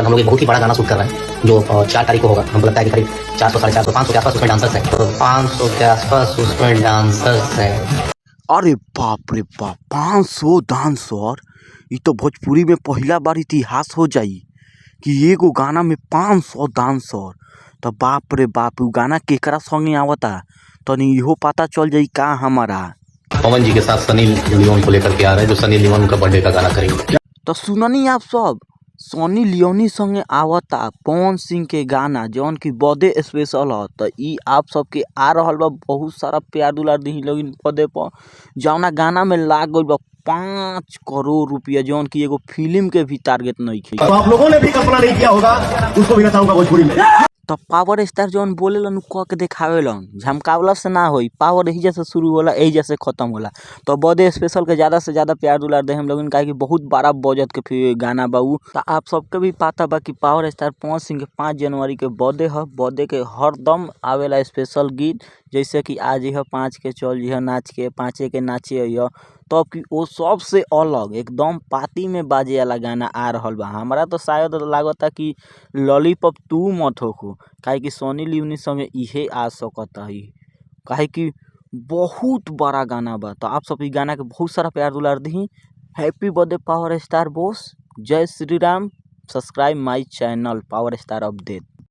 हम लोग एक बहुत ही बड़ा गाना शूट कर रहे हैं जो 4 तारीख को होगा। हमको लगता है कि करीब 400 450 500 के आसपास उसमें डांसर्स हैं। तो 500 के आसपास उसमें डांसर्स हैं। अरे बाप रे बाप, 500 डांसर! ई तो भोजपुरी में पहिला बार इतिहास हो जाई कि एगो गाना में 500 डांसर। तो बाप रे बाप, उ गाना केकरा संगे आवता तनी इहो पता चल जाई का हमारा। पवन जी के साथ सनी लियोन को लेकर के आ रहे हैं, जो सनी लियोन का बर्थडे का गाना करेंगे। तो सुननी आप सब, सनी लियोनी संगे आवता पवन सिंह के गाना जौन की बर्थडे स्पेशल ह। तो ई आप सबके आ रहल बा, बहुत सारा प्यार दुलार दी लोग बर्थडे पर। जौना गाना में लाग गइल बा 5 करोड़ रुपया, जौन की एगो फिल्म के भी टारगेट नइखे। तो आप लोगों ने भी कल्पना नहीं किया होगा, उसको भी बताऊंगा भोजपुरी में। तो पावर स्टार जौन बोलेलन क के देखावेलन, झमकावला से ना होई। पावर एही जैसे शुरू होला, एही जैसे खत्म होला। तो बर्थडे स्पेशल के ज्यादा से ज्यादा प्यार दुलार दे हम लोगन, काहे कि बहुत बड़ा बजट के फिर गाना बा उ। तो आप सबके भी पता बा कि पावर स्टार पवन सिंह के 5 जनवरी के बर्थडे ह। बर्थडे के हरदम आवेला स्पेशल गीत, जैसे कि आज यह 5 के चल यह नाच के 5 के नाचे यह। तब कि वो सबसे अलग एकदम पार्टी में बाजे वाला गाना आ रहल बा। हमरा तो शायद लागता कि लॉलीपॉप 2 मत होखो, काहे कि सनी लियोनी संगे इहे आ सकता है, काहे कि बहुत बड़ा गाना बा। तो आप सब ई गाना के बहुत सारा प्यार दुलार दी। Happy birthday power star boss, जय Shri Ram. Subscribe my channel power star update.